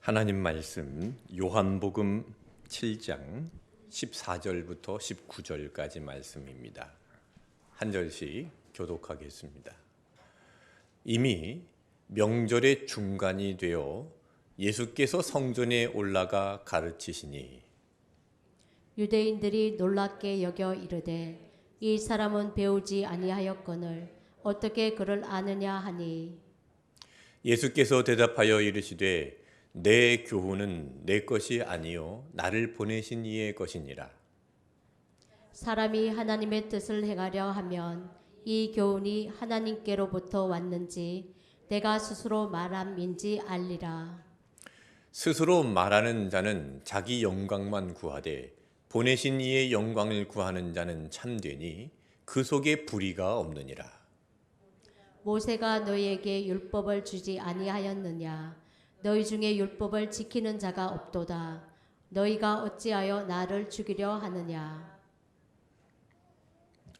하나님 말씀 요한복음 7장 14절부터 19절까지 말씀입니다. 한 절씩 교독하겠습니다. 이미 명절의 중간이 되어 예수께서 성전에 올라가 가르치시니 유대인들이 놀랍게 여겨 이르되 이 사람은 배우지 아니하였거늘 어떻게 그를 아느냐 하니 예수께서 대답하여 이르시되 내 교훈은 내 것이 아니요 나를 보내신 이의 것이니라. 사람이 하나님의 뜻을 행하려 하면 이 교훈이 하나님께로부터 왔는지 내가 스스로 말함인지 알리라. 스스로 말하는 자는 자기 영광만 구하되 보내신 이의 영광을 구하는 자는 참되니 그 속에 불의가 없느니라. 모세가 너희에게 율법을 주지 아니하였느냐? 너희 중에 율법을 지키는 자가 없도다. 너희가 어찌하여 나를 죽이려 하느냐?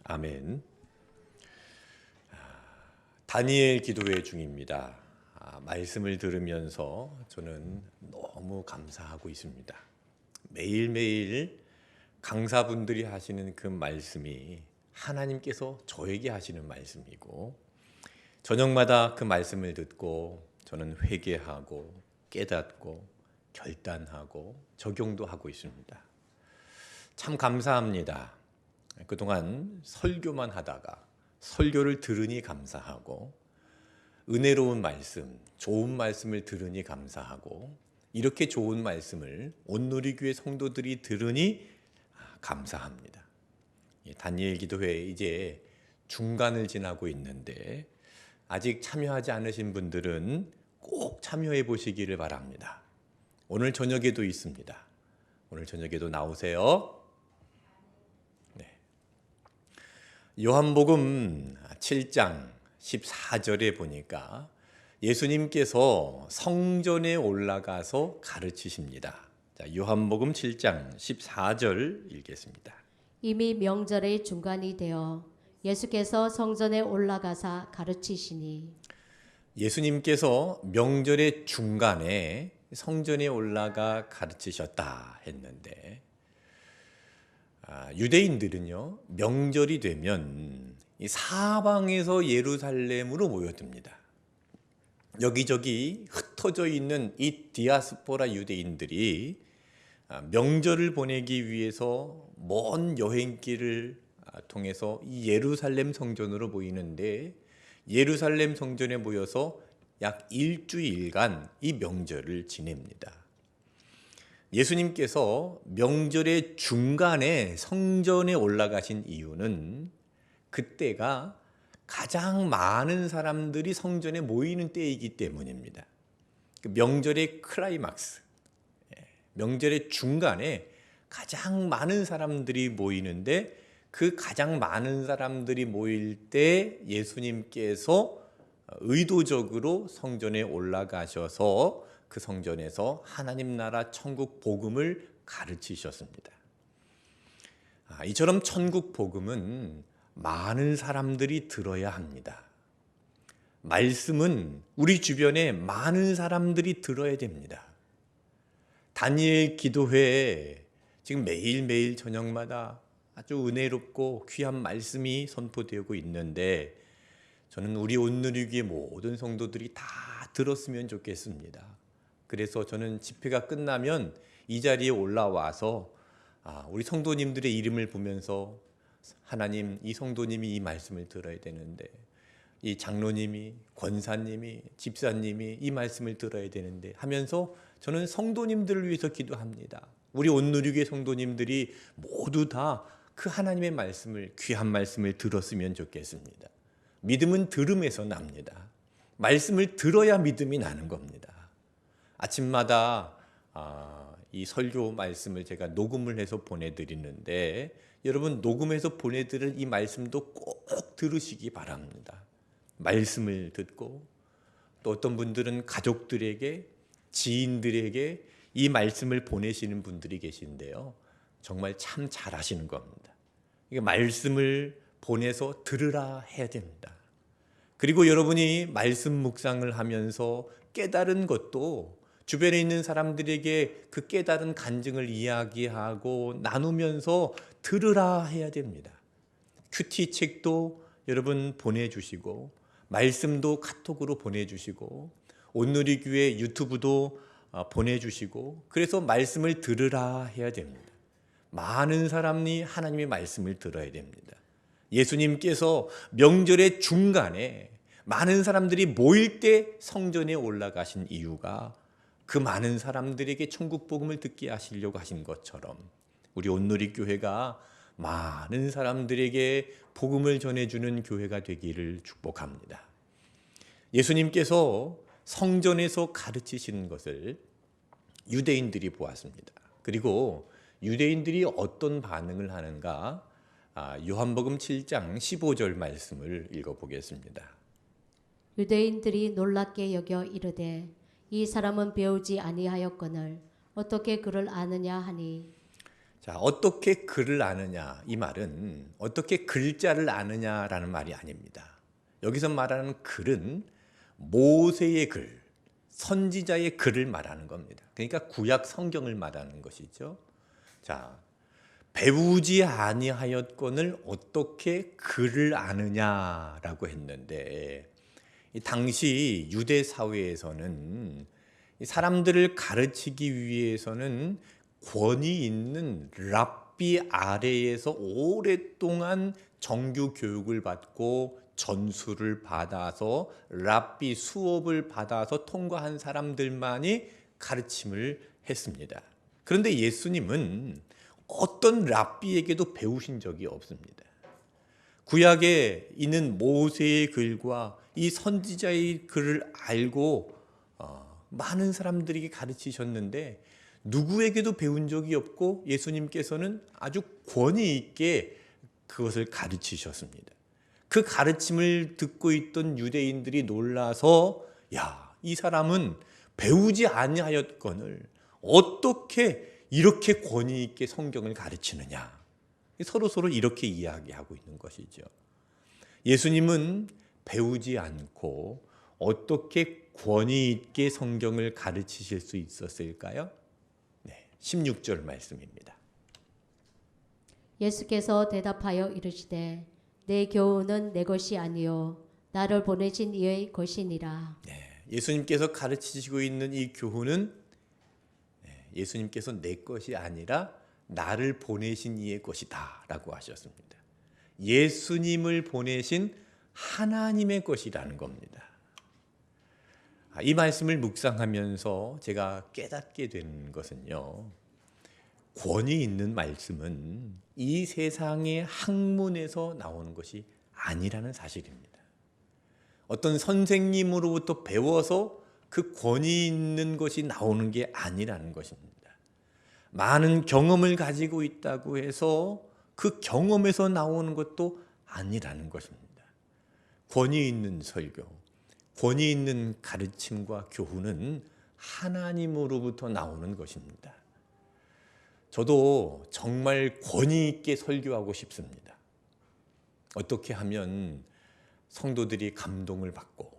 아멘. 다니엘 기도회 중입니다. 말씀을 들으면서 저는 너무 감사하고 있습니다. 매일매일 강사분들이 하시는 그 말씀이 하나님께서 저에게 하시는 말씀이고 저녁마다 그 말씀을 듣고 저는 회개하고 깨닫고 결단하고 적용도 하고 있습니다. 참 감사합니다. 그동안 설교만 하다가 설교를 들으니 감사하고 은혜로운 말씀, 좋은 말씀을 들으니 감사하고 이렇게 좋은 말씀을 온누리교회 성도들이 들으니 감사합니다. 다니엘 기도회 이제 중간을 지나고 있는데 아직 참여하지 않으신 분들은 꼭 참여해 보시기를 바랍니다. 오늘 저녁에도 있습니다. 오늘 저녁에도 나오세요. 네. 요한복음 7장 14절에 보니까 예수님께서 성전에 올라가서 가르치십니다. 자, 요한복음 7장 14절 읽겠습니다. 이미 명절의 중간이 되어 예수께서 성전에 올라가사 가르치시니 예수님께서 명절의 중간에 성전에 올라가 가르치셨다 했는데 유대인들은요 명절이 되면 이 사방에서 예루살렘으로 모여듭니다. 여기저기 흩어져 있는 이 디아스포라 유대인들이 명절을 보내기 위해서 먼 여행길을 통해서 이 예루살렘 성전으로 모이는데 예루살렘 성전에 모여서 약 일주일간 이 명절을 지냅니다. 예수님께서 명절의 중간에 성전에 올라가신 이유는 그때가 가장 많은 사람들이 성전에 모이는 때이기 때문입니다. 명절의 클라이막스, 명절의 중간에 가장 많은 사람들이 모이는데 그 가장 많은 사람들이 모일 때 예수님께서 의도적으로 성전에 올라가셔서 그 성전에서 하나님 나라 천국 복음을 가르치셨습니다. 이처럼 천국 복음은 많은 사람들이 들어야 합니다. 말씀은 우리 주변에 많은 사람들이 들어야 됩니다. 다니엘 기도회에 지금 매일매일 저녁마다 아주 은혜롭고 귀한 말씀이 선포되고 있는데 저는 우리 온누리교회 모든 성도들이 다 들었으면 좋겠습니다. 그래서 저는 집회가 끝나면 이 자리에 올라와서 우리 성도님들의 이름을 보면서 하나님, 이 성도님이 이 말씀을 들어야 되는데 이 장로님이, 권사님이, 집사님이 이 말씀을 들어야 되는데 하면서 저는 성도님들을 위해서 기도합니다. 우리 온누리교회 성도님들이 모두 다 그 하나님의 말씀을, 귀한 말씀을 들었으면 좋겠습니다. 믿음은 들음에서 납니다. 말씀을 들어야 믿음이 나는 겁니다. 아침마다 이 설교 말씀을 제가 녹음을 해서 보내드리는데 여러분 녹음해서 보내드릴 이 말씀도 꼭 들으시기 바랍니다. 말씀을 듣고 또 어떤 분들은 가족들에게, 지인들에게 이 말씀을 보내시는 분들이 계신데요. 정말 참 잘하시는 겁니다. 이게 말씀을 보내서 들으라 해야 됩니다. 그리고 여러분이 말씀 묵상을 하면서 깨달은 것도 주변에 있는 사람들에게 그 깨달은 간증을 이야기하고 나누면서 들으라 해야 됩니다. 큐티 책도 여러분 보내주시고, 말씀도 카톡으로 보내주시고, 온누리교회 유튜브도 보내주시고, 그래서 말씀을 들으라 해야 됩니다. 많은 사람이 하나님의 말씀을 들어야 됩니다. 예수님께서 명절의 중간에 많은 사람들이 모일 때 성전에 올라가신 이유가 그 많은 사람들에게 천국 복음을 듣게 하시려고 하신 것처럼 우리 온누리교회가 많은 사람들에게 복음을 전해주는 교회가 되기를 축복합니다. 예수님께서 성전에서 가르치시는 것을 유대인들이 보았습니다. 그리고 유대인들이 어떤 반응을 하는가? 요한복음 7장 15절 말씀을 읽어보겠습니다. 유대인들이 놀랍게 여겨 이르되 이 사람은 배우지 아니하였거늘 어떻게 그를 아느냐 하니. 자, 어떻게 글을 아느냐, 이 말은 어떻게 글자를 아느냐라는 말이 아닙니다. 여기서 말하는 글은 모세의 글, 선지자의 글을 말하는 겁니다. 그러니까 구약 성경을 말하는 것이죠. 자, 배우지 아니하였거늘 어떻게 글을 아느냐라고 했는데, 당시 유대 사회에서는 사람들을 가르치기 위해서는 권위 있는 랍비 아래에서 오랫동안 정규 교육을 받고 전수를 받아서 랍비 수업을 받아서 통과한 사람들만이 가르침을 했습니다. 그런데 예수님은 어떤 랍비에게도 배우신 적이 없습니다. 구약에 있는 모세의 글과 이 선지자의 글을 알고 많은 사람들에게 가르치셨는데 누구에게도 배운 적이 없고 예수님께서는 아주 권위 있게 그것을 가르치셨습니다. 그 가르침을 듣고 있던 유대인들이 놀라서 야, 이 사람은 배우지 아니하였거늘 어떻게 이렇게 권위 있게 성경을 가르치느냐. 서로 이렇게 이야기하고 있는 것이죠. 예수님은 배우지 않고 어떻게 권위 있게 성경을 가르치실 수 있었을까요? 16절 말씀입니다. 예수께서 대답하여 이르시되 내 교훈은 내 것이 아니요 나를 보내신 이의 것이니라. 예수님께서 가르치시고 있는 이 교훈은 예수님께서 내 것이 아니라 나를 보내신 이의 것이다 라고 하셨습니다. 예수님을 보내신 하나님의 것이라는 겁니다. 이 말씀을 묵상하면서 제가 깨닫게 된 것은요, 권위 있는 말씀은 이 세상의 학문에서 나오는 것이 아니라는 사실입니다. 어떤 선생님으로부터 배워서 그 권위 있는 것이 나오는 게 아니라는 것입니다. 많은 경험을 가지고 있다고 해서 그 경험에서 나오는 것도 아니라는 것입니다. 권위 있는 설교, 권위 있는 가르침과 교훈은 하나님으로부터 나오는 것입니다. 저도 정말 권위 있게 설교하고 싶습니다. 어떻게 하면 성도들이 감동을 받고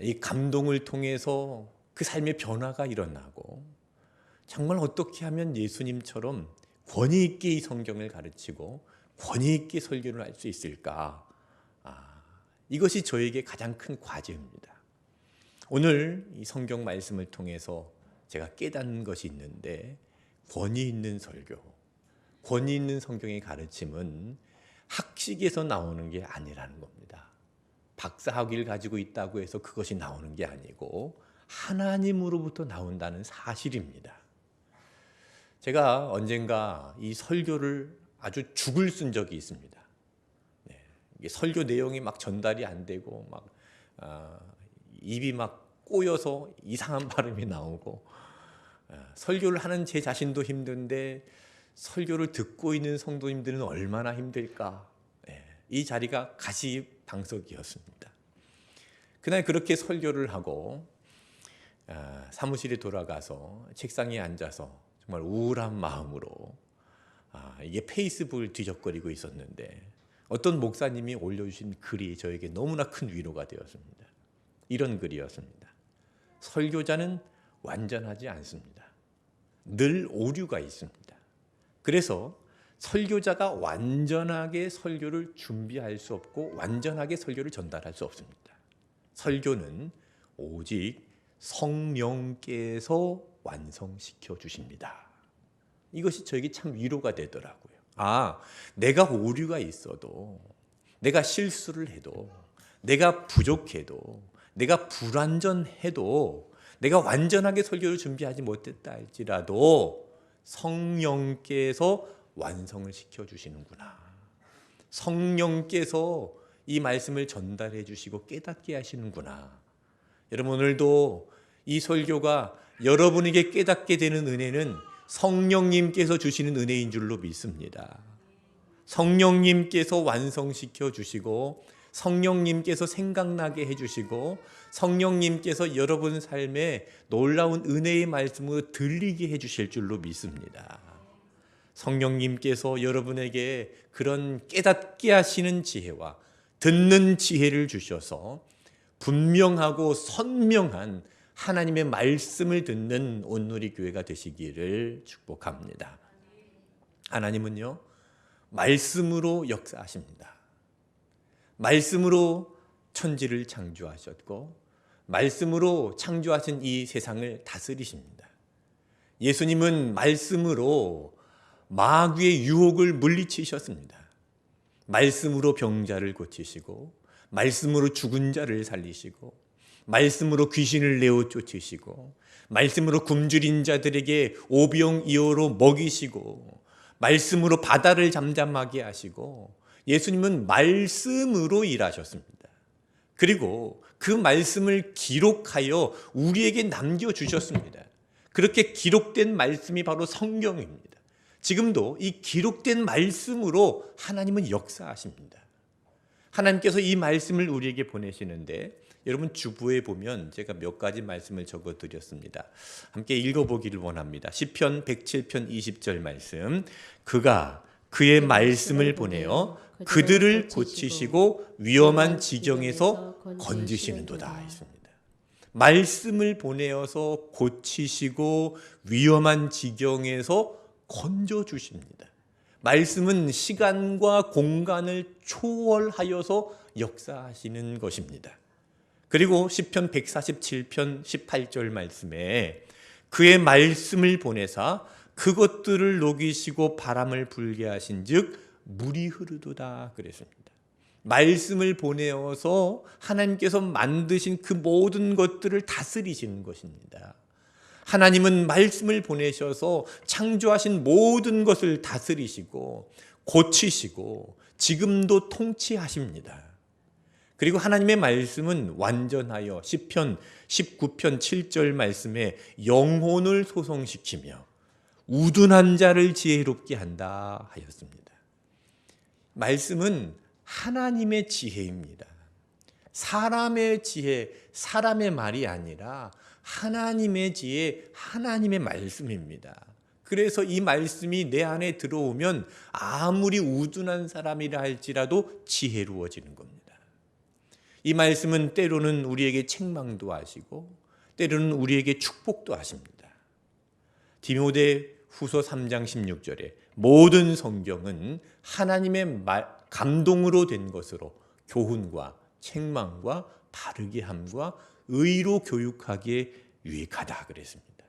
이 감동을 통해서 그 삶의 변화가 일어나고 정말 어떻게 하면 예수님처럼 권위 있게 이 성경을 가르치고 권위 있게 설교를 할 수 있을까? 이것이 저에게 가장 큰 과제입니다. 오늘 이 성경 말씀을 통해서 제가 깨닫는 것이 있는데 권위 있는 설교, 권위 있는 성경의 가르침은 학식에서 나오는 게 아니라는 겁니다. 박사학위를 가지고 있다고 해서 그것이 나오는 게 아니고 하나님으로부터 나온다는 사실입니다. 제가 언젠가 이 설교를 아주 죽을 쓴 적이 있습니다. 이게 설교 내용이 막 전달이 안 되고 입이 막 꼬여서 이상한 발음이 나오고 설교를 하는 제 자신도 힘든데 설교를 듣고 있는 성도님들은 얼마나 힘들까. 이 자리가 가시방석이었습니다. 그날 그렇게 설교를 하고 사무실에 돌아가서 책상에 앉아서 정말 우울한 마음으로 이게 페이스북을 뒤적거리고 있었는데 어떤 목사님이 올려주신 글이 저에게 너무나 큰 위로가 되었습니다. 이런 글이었습니다. 설교자는 완전하지 않습니다. 늘 오류가 있습니다. 그래서 설교자가 완전하게 설교를 준비할 수 없고 완전하게 설교를 전달할 수 없습니다. 설교는 오직 성령께서 완성시켜 주십니다. 이것이 저에게 참 위로가 되더라고요. 내가 오류가 있어도, 내가 실수를 해도, 내가 부족해도, 내가 불완전해도, 내가 완전하게 설교를 준비하지 못했다 할지라도 성령께서 완성을 시켜주시는구나. 성령께서 이 말씀을 전달해 주시고 깨닫게 하시는구나. 여러분, 오늘도 이 설교가 여러분에게 깨닫게 되는 은혜는 성령님께서 주시는 은혜인 줄로 믿습니다. 성령님께서 완성시켜 주시고, 성령님께서 생각나게 해주시고, 성령님께서 여러분 삶에 놀라운 은혜의 말씀으로 들리게 해주실 줄로 믿습니다. 성령님께서 여러분에게 그런 깨닫게 하시는 지혜와 듣는 지혜를 주셔서 분명하고 선명한 하나님의 말씀을 듣는 온누리 교회가 되시기를 축복합니다. 하나님은요, 말씀으로 역사하십니다. 말씀으로 천지를 창조하셨고 말씀으로 창조하신 이 세상을 다스리십니다. 예수님은 말씀으로 마귀의 유혹을 물리치셨습니다. 말씀으로 병자를 고치시고, 말씀으로 죽은 자를 살리시고, 말씀으로 귀신을 내어 쫓으시고, 말씀으로 굶주린 자들에게 오병이어로 먹이시고, 말씀으로 바다를 잠잠하게 하시고, 예수님은 말씀으로 일하셨습니다. 그리고 그 말씀을 기록하여 우리에게 남겨주셨습니다. 그렇게 기록된 말씀이 바로 성경입니다. 지금도 이 기록된 말씀으로 하나님은 역사하십니다. 하나님께서 이 말씀을 우리에게 보내시는데, 여러분 주부에 보면 제가 몇 가지 말씀을 적어드렸습니다. 함께 읽어보기를 원합니다. 시편 107편 20절 말씀. 그가 그의 말씀을 보내어 그들을 고치시고 위험한 지경에서 건지시는도다 했습니다. 말씀을 보내어서 고치시고 위험한 지경에서 건져주십니다. 말씀은 시간과 공간을 초월하여서 역사하시는 것입니다. 그리고 시편 147편 18절 말씀에 그의 말씀을 보내사 그것들을 녹이시고 바람을 불게 하신즉 물이 흐르도다 그랬습니다. 말씀을 보내어서 하나님께서 만드신 그 모든 것들을 다스리시는 것입니다. 하나님은 말씀을 보내셔서 창조하신 모든 것을 다스리시고 고치시고 지금도 통치하십니다. 그리고 하나님의 말씀은 완전하여 시편 19편 7절 말씀에 영혼을 소성시키며 우둔한 자를 지혜롭게 한다 하였습니다. 말씀은 하나님의 지혜입니다. 사람의 지혜, 사람의 말이 아니라 하나님의 지혜, 하나님의 말씀입니다. 그래서 이 말씀이 내 안에 들어오면 아무리 우둔한 사람이라 할지라도 지혜로워지는 겁니다. 이 말씀은 때로는 우리에게 책망도 하시고 때로는 우리에게 축복도 하십니다. 디모데 후서 3장 16절에 모든 성경은 하나님의 감동으로 된 것으로 교훈과 책망과 바르게 함과 의로 교육하기에 유익하다 그랬습니다.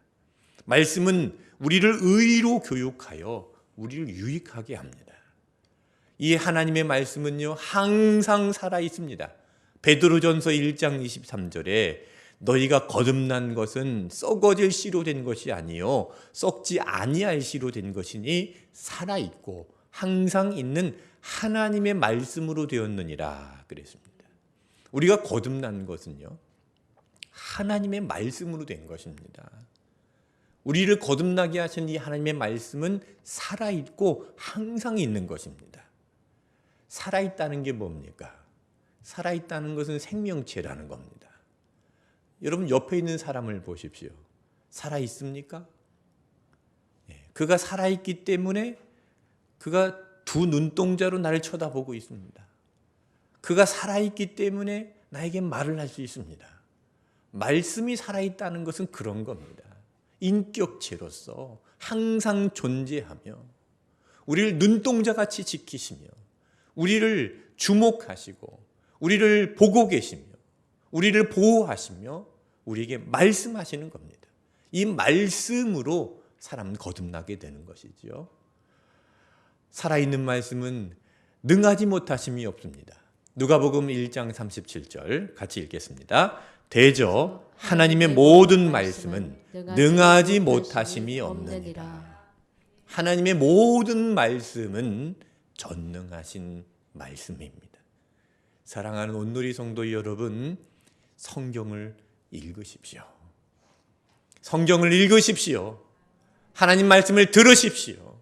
말씀은 우리를 의로 교육하여 우리를 유익하게 합니다. 이 하나님의 말씀은요 항상 살아 있습니다. 베드로전서 1장 23절에 너희가 거듭난 것은 썩어질 씨로 된 것이 아니요 썩지 아니할 씨로 된 것이니 살아있고 항상 있는 하나님의 말씀으로 되었느니라 그랬습니다. 우리가 거듭난 것은요 하나님의 말씀으로 된 것입니다. 우리를 거듭나게 하신 이 하나님의 말씀은 살아있고 항상 있는 것입니다. 살아있다는 게 뭡니까? 살아있다는 것은 생명체라는 겁니다. 여러분 옆에 있는 사람을 보십시오. 살아있습니까? 그가 살아있기 때문에 그가 두 눈동자로 나를 쳐다보고 있습니다. 그가 살아있기 때문에 나에게 말을 할 수 있습니다. 말씀이 살아있다는 것은 그런 겁니다. 인격체로서 항상 존재하며 우리를 눈동자같이 지키시며 우리를 주목하시고 우리를 보고 계시며 우리를 보호하시며 우리에게 말씀하시는 겁니다. 이 말씀으로 사람은 거듭나게 되는 것이지요. 살아있는 말씀은 능하지 못하심이 없습니다. 누가복음 1장 37절 같이 읽겠습니다. 대저 하나님의 모든 말씀은 능하지 못하심이 없느니라. 하나님의 모든 말씀은 전능하신 말씀입니다. 사랑하는 온누리 성도 여러분, 성경을 읽으십시오. 성경을 읽으십시오. 하나님 말씀을 들으십시오.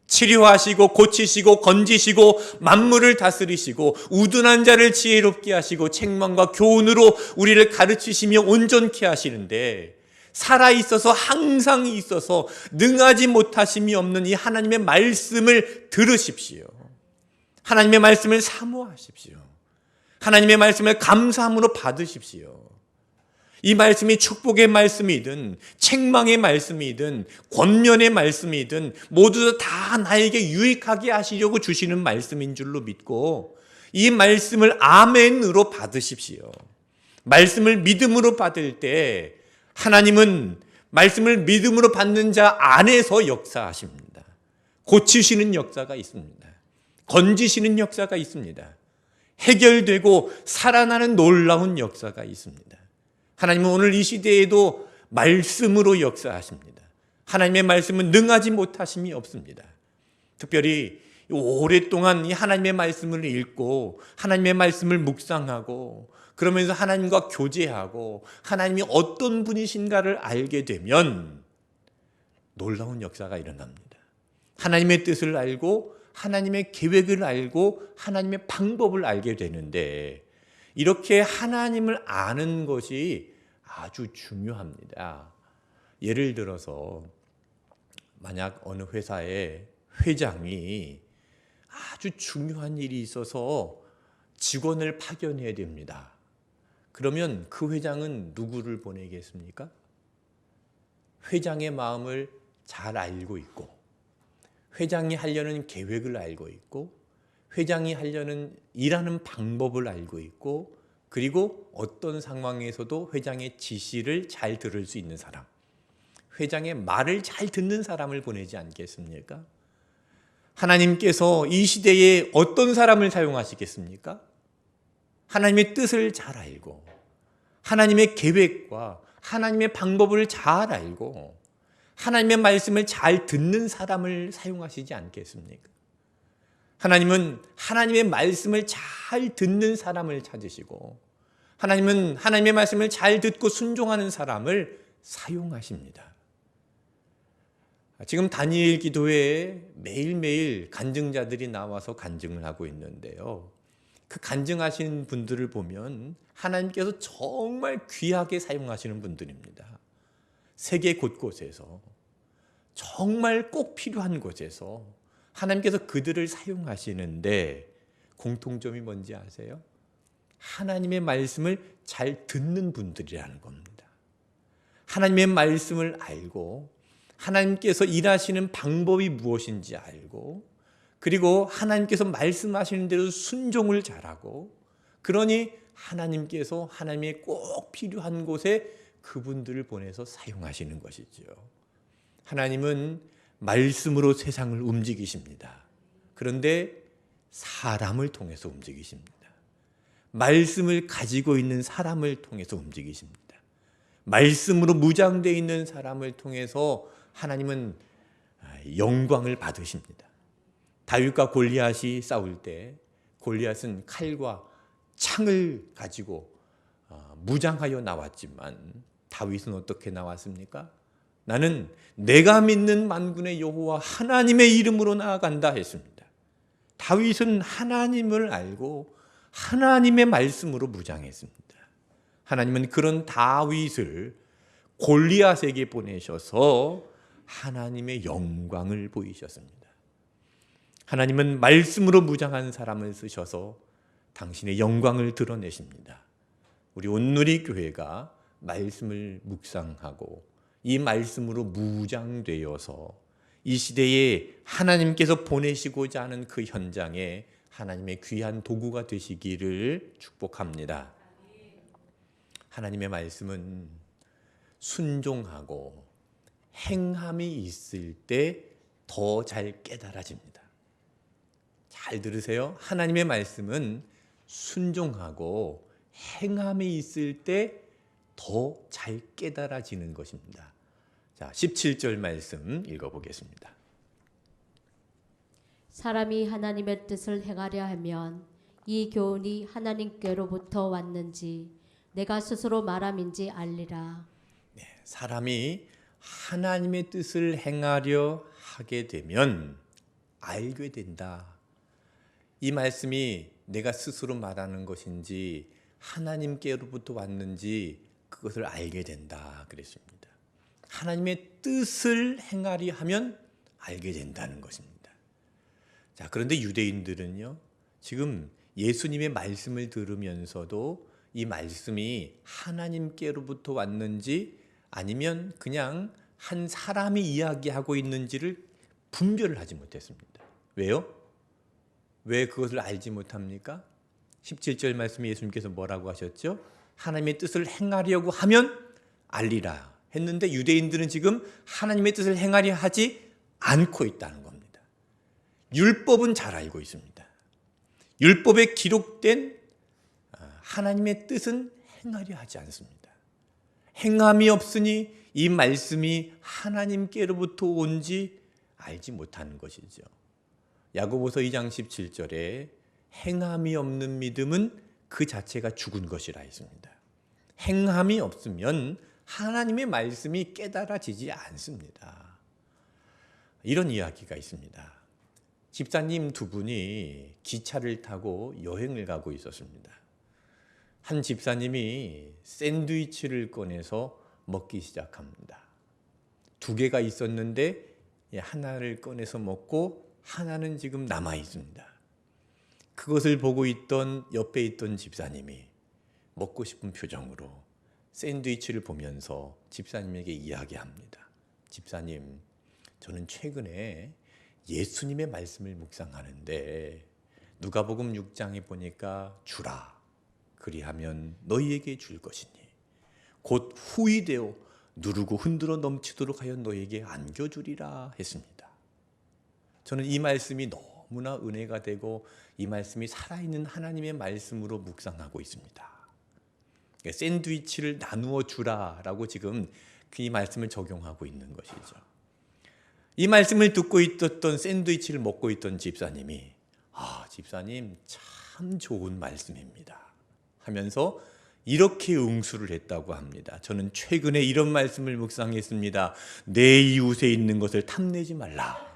치료하시고 고치시고 건지시고 만물을 다스리시고 우둔한 자를 지혜롭게 하시고 책망과 교훈으로 우리를 가르치시며 온전케 하시는데, 살아있어서 항상 있어서 능하지 못하심이 없는 이 하나님의 말씀을 들으십시오. 하나님의 말씀을 사모하십시오. 하나님의 말씀을 감사함으로 받으십시오. 이 말씀이 축복의 말씀이든 책망의 말씀이든 권면의 말씀이든 모두 다 나에게 유익하게 하시려고 주시는 말씀인 줄로 믿고 이 말씀을 아멘으로 받으십시오. 말씀을 믿음으로 받을 때 하나님은 말씀을 믿음으로 받는 자 안에서 역사하십니다. 고치시는 역사가 있습니다. 건지시는 역사가 있습니다. 해결되고 살아나는 놀라운 역사가 있습니다. 하나님은 오늘 이 시대에도 말씀으로 역사하십니다. 하나님의 말씀은 능하지 못하심이 없습니다. 특별히 오랫동안 이 하나님의 말씀을 읽고 하나님의 말씀을 묵상하고 그러면서 하나님과 교제하고 하나님이 어떤 분이신가를 알게 되면 놀라운 역사가 일어납니다. 하나님의 뜻을 알고 하나님의 계획을 알고 하나님의 방법을 알게 되는데, 이렇게 하나님을 아는 것이 아주 중요합니다. 예를 들어서 만약 어느 회사의 회장이 아주 중요한 일이 있어서 직원을 파견해야 됩니다. 그러면 그 회장은 누구를 보내겠습니까? 회장의 마음을 잘 알고 있고 회장이 하려는 계획을 알고 있고 회장이 하려는 일하는 방법을 알고 있고 그리고 어떤 상황에서도 회장의 지시를 잘 들을 수 있는 사람, 회장의 말을 잘 듣는 사람을 보내지 않겠습니까? 하나님께서 이 시대에 어떤 사람을 사용하시겠습니까? 하나님의 뜻을 잘 알고 하나님의 계획과 하나님의 방법을 잘 알고 하나님의 말씀을 잘 듣는 사람을 사용하시지 않겠습니까? 하나님은 하나님의 말씀을 잘 듣는 사람을 찾으시고 하나님은 하나님의 말씀을 잘 듣고 순종하는 사람을 사용하십니다. 지금 다니엘 기도회에 매일매일 간증자들이 나와서 간증을 하고 있는데요. 그 간증하시는 분들을 보면 하나님께서 정말 귀하게 사용하시는 분들입니다. 세계 곳곳에서 정말 꼭 필요한 곳에서 하나님께서 그들을 사용하시는데 공통점이 뭔지 아세요? 하나님의 말씀을 잘 듣는 분들이라는 겁니다. 하나님의 말씀을 알고 하나님께서 일하시는 방법이 무엇인지 알고 그리고 하나님께서 말씀하시는 대로 순종을 잘하고, 그러니 하나님께서 하나님의 꼭 필요한 곳에 그분들을 보내서 사용하시는 것이죠. 하나님은 말씀으로 세상을 움직이십니다. 그런데 사람을 통해서 움직이십니다. 말씀을 가지고 있는 사람을 통해서 움직이십니다. 말씀으로 무장되어 있는 사람을 통해서 하나님은 영광을 받으십니다. 다윗과 골리앗이 싸울 때 골리앗은 칼과 창을 가지고 무장하여 나왔지만 다윗은 어떻게 나왔습니까? 나는 내가 믿는 만군의 여호와 하나님의 이름으로 나아간다 했습니다. 다윗은 하나님을 알고 하나님의 말씀으로 무장했습니다. 하나님은 그런 다윗을 골리앗에게 보내셔서 하나님의 영광을 보이셨습니다. 하나님은 말씀으로 무장한 사람을 쓰셔서 당신의 영광을 드러내십니다. 우리 온누리 교회가 말씀을 묵상하고 이 말씀으로 무장되어서 이 시대에 하나님께서 보내시고자 하는 그 현장에 하나님의 귀한 도구가 되시기를 축복합니다. 하나님의 말씀은 순종하고 행함이 있을 때 더 잘 깨달아집니다. 잘 들으세요. 하나님의 말씀은 순종하고 행함이 있을 때 더 잘 깨달아지는 것입니다. 자, 17절 말씀 읽어보겠습니다. 사람이 하나님의 뜻을 행하려 하면 이 교훈이 하나님께로부터 왔는지 내가 스스로 말함인지 알리라. 사람이 하나님의 뜻을 행하려 하게 되면 알게 된다. 이 말씀이 내가 스스로 말하는 것인지 하나님께로부터 왔는지 그것을 알게 된다 그랬습니다. 하나님의 뜻을 행하려 하면 알게 된다는 것입니다. 자, 그런데 유대인들은요, 지금 예수님의 말씀을 들으면서도 이 말씀이 하나님께로부터 왔는지 아니면 그냥 한 사람이 이야기하고 있는지를 분별을 하지 못했습니다. 왜요? 왜 그것을 알지 못합니까? 17절 말씀에 예수님께서 뭐라고 하셨죠? 하나님의 뜻을 행하려고 하면 알리라 했는데 유대인들은 지금 하나님의 뜻을 행하려 하지 않고 있다는 겁니다. 율법은 잘 알고 있습니다. 율법에 기록된 하나님의 뜻은 행하려 하지 않습니다. 행함이 없으니 이 말씀이 하나님께로부터 온지 알지 못하는 것이죠. 야고보서 2장 17절에 행함이 없는 믿음은 그 자체가 죽은 것이라 했습니다. 행함이 없으면 하나님의 말씀이 깨달아지지 않습니다. 이런 이야기가 있습니다. 집사님 두 분이 기차를 타고 여행을 가고 있었습니다. 한 집사님이 샌드위치를 꺼내서 먹기 시작합니다. 두 개가 있었는데 하나를 꺼내서 먹고 하나는 지금 남아 있습니다. 그것을 보고 있던 옆에 있던 집사님이 먹고 싶은 표정으로 샌드위치를 보면서 집사님에게 이야기합니다. 집사님, 저는 최근에 예수님의 말씀을 묵상하는데 누가복음 6장에 보니까 주라, 그리하면 너희에게 줄 것이니 곧 후이되어 누르고 흔들어 넘치도록 하여 너희에게 안겨주리라 했습니다. 저는 이 말씀이 너무나 은혜가 되고 이 말씀이 살아있는 하나님의 말씀으로 묵상하고 있습니다. 샌드위치를 나누어 주라라고 지금 이 말씀을 적용하고 있는 것이죠. 이 말씀을 듣고 있었던 샌드위치를 먹고 있던 집사님이 집사님 참 좋은 말씀입니다 하면서 이렇게 응수를 했다고 합니다. 저는 최근에 이런 말씀을 묵상했습니다. 내 이웃에 있는 것을 탐내지 말라.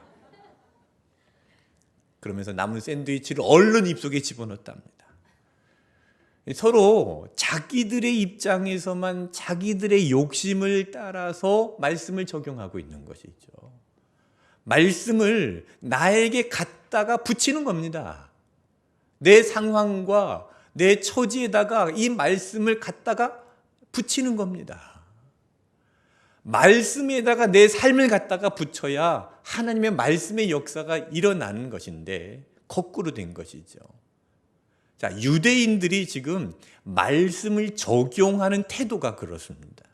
그러면서 남은 샌드위치를 얼른 입속에 집어넣었답니다. 서로 자기들의 입장에서만 자기들의 욕심을 따라서 말씀을 적용하고 있는 것이죠. 말씀을 나에게 갖다가 붙이는 겁니다. 내 상황과 내 처지에다가 이 말씀을 갖다가 붙이는 겁니다. 말씀에다가 내 삶을 갖다가 붙여야 하나님의 말씀의 역사가 일어나는 것인데 거꾸로 된 것이죠. 자, 유대인들이 지금 말씀을 적용하는 태도가 그렇습니다.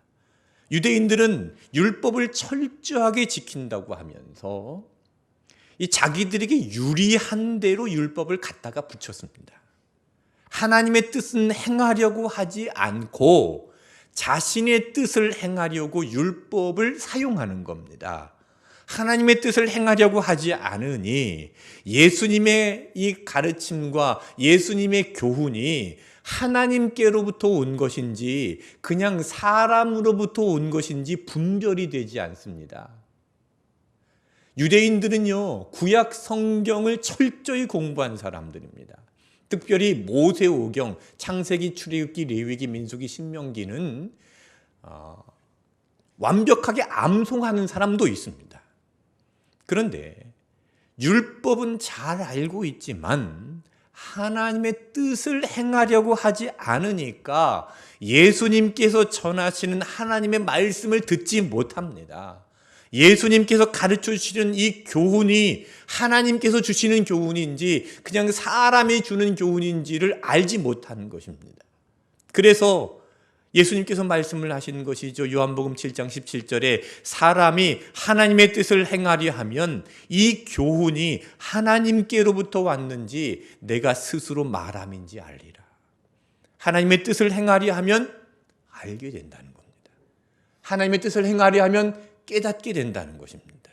유대인들은 율법을 철저하게 지킨다고 하면서 이 자기들에게 유리한 대로 율법을 갖다가 붙였습니다. 하나님의 뜻은 행하려고 하지 않고 자신의 뜻을 행하려고 율법을 사용하는 겁니다. 하나님의 뜻을 행하려고 하지 않으니 예수님의 이 가르침과 예수님의 교훈이 하나님께로부터 온 것인지 그냥 사람으로부터 온 것인지 분별이 되지 않습니다. 유대인들은요, 구약 성경을 철저히 공부한 사람들입니다. 특별히 모세오경, 창세기, 출애굽기, 레위기, 민수기, 신명기는 완벽하게 암송하는 사람도 있습니다. 그런데 율법은 잘 알고 있지만 하나님의 뜻을 행하려고 하지 않으니까 예수님께서 전하시는 하나님의 말씀을 듣지 못합니다. 예수님께서 가르쳐 주시는 이 교훈이 하나님께서 주시는 교훈인지 그냥 사람이 주는 교훈인지를 알지 못하는 것입니다. 그래서 예수님께서 말씀을 하신 것이죠. 요한복음 7장 17절에 사람이 하나님의 뜻을 행하려 하면 이 교훈이 하나님께로부터 왔는지 내가 스스로 말함인지 알리라. 하나님의 뜻을 행하려 하면 알게 된다는 겁니다. 하나님의 뜻을 행하려 하면 깨닫게 된다는 것입니다.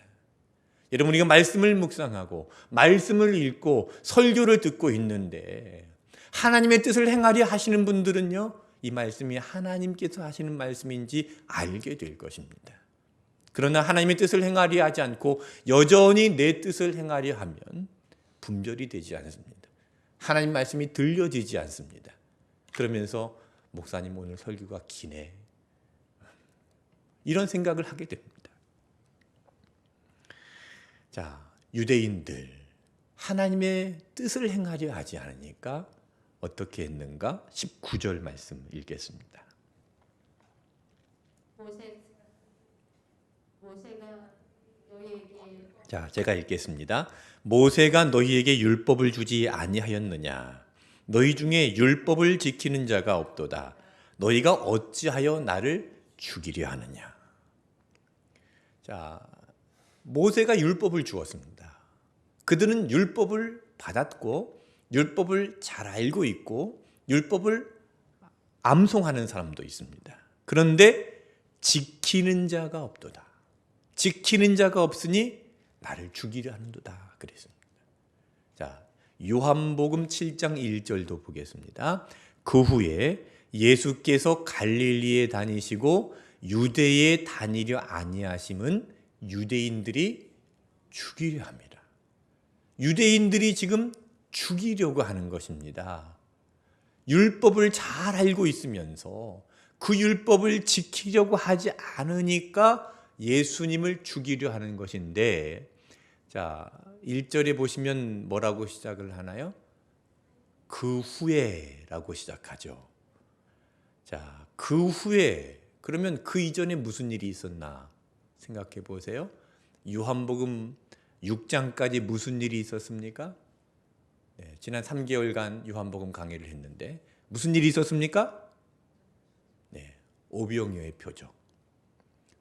여러분, 우리가 말씀을 묵상하고 말씀을 읽고 설교를 듣고 있는데 하나님의 뜻을 행하려 하시는 분들은요, 이 말씀이 하나님께서 하시는 말씀인지 알게 될 것입니다. 그러나 하나님의 뜻을 행하려 하지 않고 여전히 내 뜻을 행하려 하면 분별이 되지 않습니다. 하나님 말씀이 들려지지 않습니다. 그러면서 목사님 오늘 설교가 기네, 이런 생각을 하게 됩니다. 자, 유대인들 하나님의 뜻을 행하려 하지 않으니까 어떻게 했는가? 19절 말씀 읽겠습니다. 모세가 너희에게 자, 제가 읽겠습니다. 모세가 너희에게 율법을 주지 아니하였느냐? 너희 중에 율법을 지키는 자가 없도다. 너희가 어찌하여 나를 죽이려 하느냐? 자, 모세가 율법을 주었습니다. 그들은 율법을 받았고 율법을 잘 알고 있고 율법을 암송하는 사람도 있습니다. 그런데 지키는 자가 없도다. 지키는 자가 없으니 나를 죽이려 하는도다 그랬습니다. 자, 요한복음 7장 1절도 보겠습니다. 그 후에 예수께서 갈릴리에 다니시고 유대에 다니려 아니하심은 유대인들이 죽이려 합니다. 유대인들이 지금 죽이려고 하는 것입니다. 율법을 잘 알고 있으면서 그 율법을 지키려고 하지 않으니까 예수님을 죽이려 하는 것인데, 자, 1절에 보시면 뭐라고 시작을 하나요? 그 후에라고 시작하죠. 자, 그 후에, 그러면 그 이전에 무슨 일이 있었나 생각해 보세요. 요한복음 6장까지 무슨 일이 있었습니까? 네, 지난 3개월간 요한복음 강의를 했는데 무슨 일이 있었습니까? 네, 오병이어의 표적,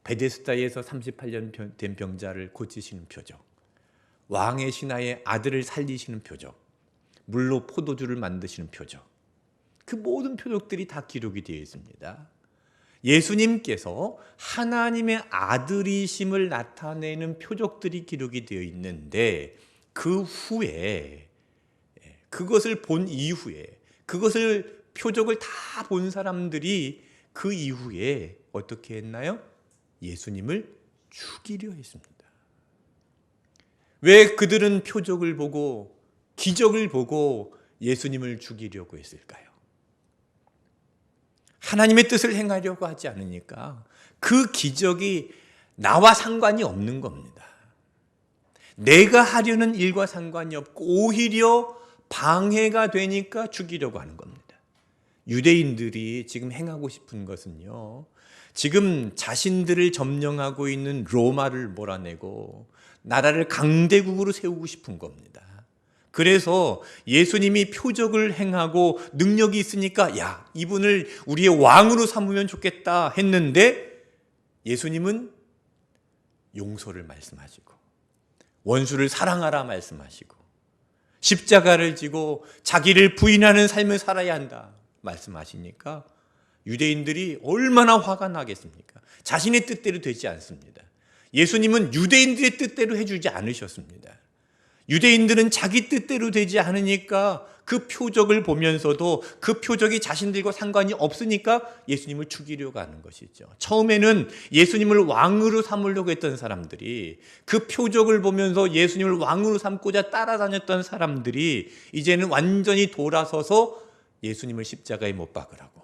베데스다에서 38년 된 병자를 고치시는 표적, 왕의 신하의 아들을 살리시는 표적, 물로 포도주를 만드시는 표적, 그 모든 표적들이 다 기록이 되어 있습니다. 예수님께서 하나님의 아들이심을 나타내는 표적들이 기록이 되어 있는데 그 후에, 그것을 본 이후에, 그것을 표적을 다 본 사람들이 그 이후에 어떻게 했나요? 예수님을 죽이려 했습니다. 왜 그들은 표적을 보고 기적을 보고 예수님을 죽이려고 했을까요? 하나님의 뜻을 행하려고 하지 않으니까 그 기적이 나와 상관이 없는 겁니다. 내가 하려는 일과 상관이 없고 오히려 방해가 되니까 죽이려고 하는 겁니다. 유대인들이 지금 행하고 싶은 것은요, 지금 자신들을 점령하고 있는 로마를 몰아내고 나라를 강대국으로 세우고 싶은 겁니다. 그래서 예수님이 표적을 행하고 능력이 있으니까 야, 이분을 우리의 왕으로 삼으면 좋겠다 했는데 예수님은 용서를 말씀하시고 원수를 사랑하라 말씀하시고 십자가를 지고 자기를 부인하는 삶을 살아야 한다 말씀하시니까 유대인들이 얼마나 화가 나겠습니까? 자신의 뜻대로 되지 않습니다. 예수님은 유대인들의 뜻대로 해주지 않으셨습니다. 유대인들은 자기 뜻대로 되지 않으니까 그 표적을 보면서도 그 표적이 자신들과 상관이 없으니까 예수님을 죽이려고 하는 것이죠. 처음에는 예수님을 왕으로 삼으려고 했던 사람들이, 그 표적을 보면서 예수님을 왕으로 삼고자 따라다녔던 사람들이 이제는 완전히 돌아서서 예수님을 십자가에 못 박으라고,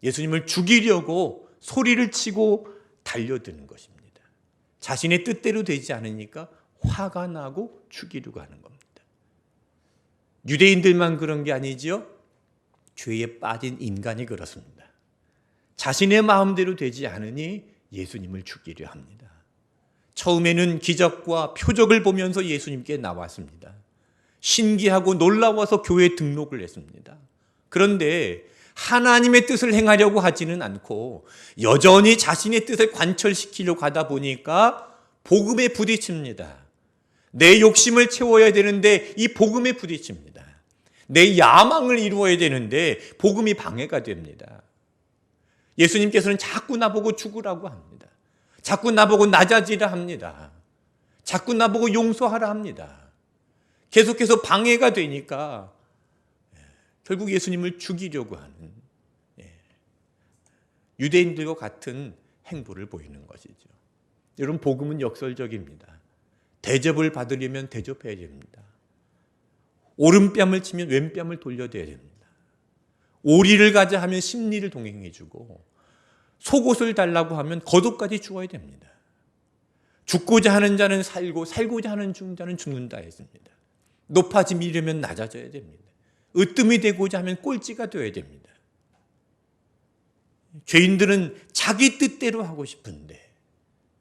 예수님을 죽이려고 소리를 치고 달려드는 것입니다. 자신의 뜻대로 되지 않으니까 화가 나고 죽이려고 하는 겁니다. 유대인들만 그런 게 아니지요. 죄에 빠진 인간이 그렇습니다. 자신의 마음대로 되지 않으니 예수님을 죽이려 합니다. 처음에는 기적과 표적을 보면서 예수님께 나왔습니다. 신기하고 놀라워서 교회에 등록을 했습니다. 그런데 하나님의 뜻을 행하려고 하지는 않고 여전히 자신의 뜻을 관철시키려고 하다 보니까 복음에 부딪힙니다. 내 욕심을 채워야 되는데 이 복음에 부딪힙니다. 내 야망을 이루어야 되는데 복음이 방해가 됩니다. 예수님께서는 자꾸 나보고 죽으라고 합니다. 자꾸 나보고 낮아지라 합니다. 자꾸 나보고 용서하라 합니다. 계속해서 방해가 되니까 결국 예수님을 죽이려고 하는 유대인들과 같은 행보를 보이는 것이죠. 여러분, 복음은 역설적입니다. 대접을 받으려면 대접해야 됩니다. 오른뺨을 치면 왼뺨을 돌려줘야 됩니다. 오리를 가자 하면 십리를 동행해주고 속옷을 달라고 하면 겉옷까지 주어야 됩니다. 죽고자 하는 자는 살고 살고자 하는 자는 죽는다 했습니다. 높아지려면 낮아져야 됩니다. 으뜸이 되고자 하면 꼴찌가 되어야 됩니다. 죄인들은 자기 뜻대로 하고 싶은데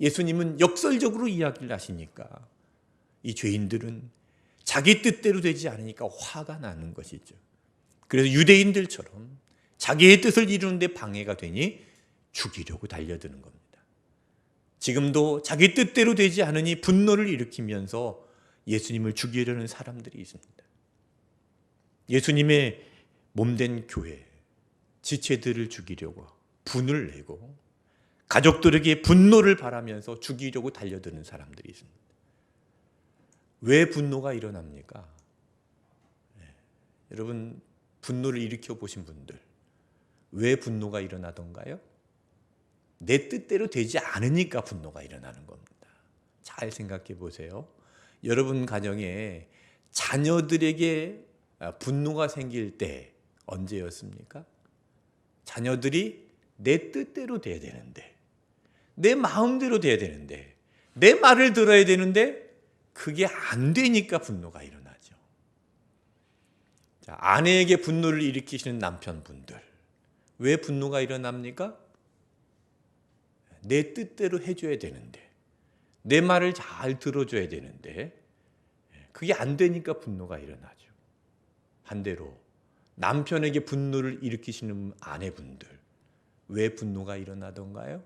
예수님은 역설적으로 이야기를 하시니까 이 죄인들은 자기 뜻대로 되지 않으니까 화가 나는 것이죠. 그래서 유대인들처럼 자기의 뜻을 이루는데 방해가 되니 죽이려고 달려드는 겁니다. 지금도 자기 뜻대로 되지 않으니 분노를 일으키면서 예수님을 죽이려는 사람들이 있습니다. 예수님의 몸된 교회, 지체들을 죽이려고 분을 내고 가족들에게 분노를 바라면서 죽이려고 달려드는 사람들이 있습니다. 왜 분노가 일어납니까? 여러분, 분노를 일으켜 보신 분들, 왜 분노가 일어나던가요? 내 뜻대로 되지 않으니까 분노가 일어나는 겁니다. 잘 생각해 보세요. 여러분 가정에 자녀들에게 분노가 생길 때 언제였습니까? 자녀들이 내 뜻대로 돼야 되는데, 내 마음대로 돼야 되는데, 내 말을 들어야 되는데 그게 안 되니까 분노가 일어나죠. 자, 아내에게 분노를 일으키시는 남편분들, 왜 분노가 일어납니까? 내 뜻대로 해줘야 되는데, 내 말을 잘 들어줘야 되는데 그게 안 되니까 분노가 일어나죠. 반대로 남편에게 분노를 일으키시는 아내분들, 왜 분노가 일어나던가요?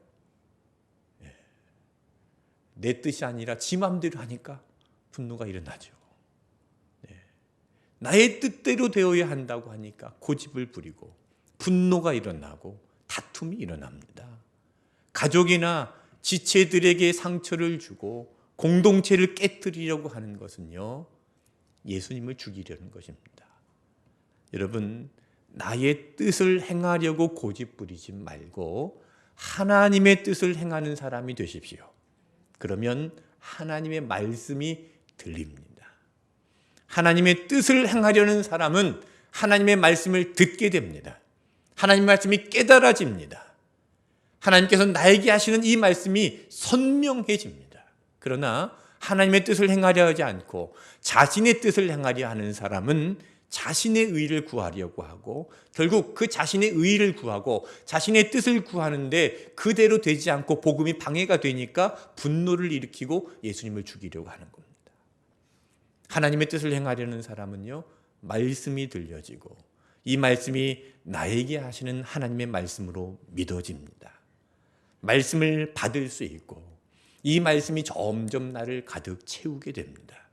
내 뜻이 아니라 지 맘대로 하니까 분노가 일어나죠. 나의 뜻대로 되어야 한다고 하니까 고집을 부리고 분노가 일어나고 다툼이 일어납니다. 가족이나 지체들에게 상처를 주고 공동체를 깨뜨리려고 하는 것은요, 예수님을 죽이려는 것입니다. 여러분, 나의 뜻을 행하려고 고집 부리지 말고 하나님의 뜻을 행하는 사람이 되십시오. 그러면 하나님의 말씀이 들립니다. 하나님의 뜻을 행하려는 사람은 하나님의 말씀을 듣게 됩니다. 하나님의 말씀이 깨달아집니다. 하나님께서 나에게 하시는 이 말씀이 선명해집니다. 그러나 하나님의 뜻을 행하려 하지 않고 자신의 뜻을 행하려 하는 사람은 자신의 의를 구하려고 하고 결국 그 자신의 의를 구하고 자신의 뜻을 구하는데 그대로 되지 않고 복음이 방해가 되니까 분노를 일으키고 예수님을 죽이려고 하는 겁니다. 하나님의 뜻을 행하려는 사람은요, 말씀이 들려지고 이 말씀이 나에게 하시는 하나님의 말씀으로 믿어집니다. 말씀을 받을 수 있고 이 말씀이 점점 나를 가득 채우게 됩니다.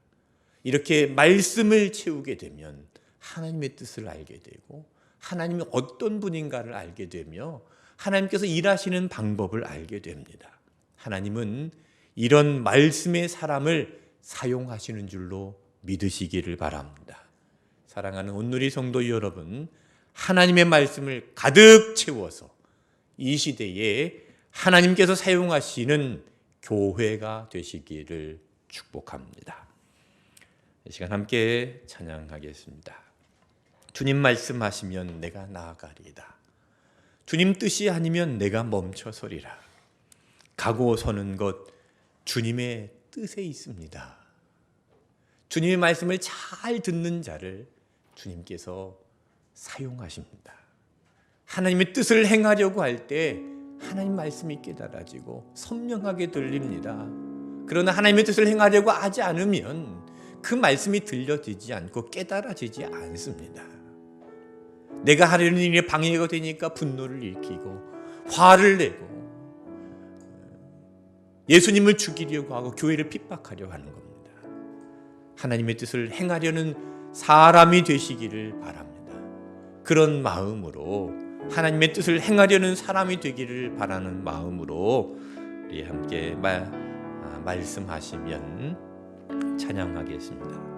이렇게 말씀을 채우게 되면 하나님의 뜻을 알게 되고 하나님이 어떤 분인가를 알게 되며 하나님께서 일하시는 방법을 알게 됩니다. 하나님은 이런 말씀의 사람을 사용하시는 줄로 믿으시기를 바랍니다. 사랑하는 온누리 성도 여러분, 하나님의 말씀을 가득 채워서 이 시대에 하나님께서 사용하시는 교회가 되시기를 축복합니다. 이 시간 함께 찬양하겠습니다. 주님 말씀하시면 내가 나아가리이다. 주님 뜻이 아니면 내가 멈춰서리라. 가고 서는 것 주님의 뜻에 있습니다. 주님의 말씀을 잘 듣는 자를 주님께서 사용하십니다. 하나님의 뜻을 행하려고 할 때 하나님 말씀이 깨달아지고 선명하게 들립니다. 그러나 하나님의 뜻을 행하려고 하지 않으면 그 말씀이 들려지지 않고 깨달아지지 않습니다. 내가 하려는 일에 방해가 되니까 분노를 일으키고 화를 내고 예수님을 죽이려고 하고 교회를 핍박하려고 하는 겁니다. 하나님의 뜻을 행하려는 사람이 되시기를 바랍니다. 그런 마음으로 하나님의 뜻을 행하려는 사람이 되기를 바라는 마음으로 우리 함께 말씀하시면 찬양하겠습니다.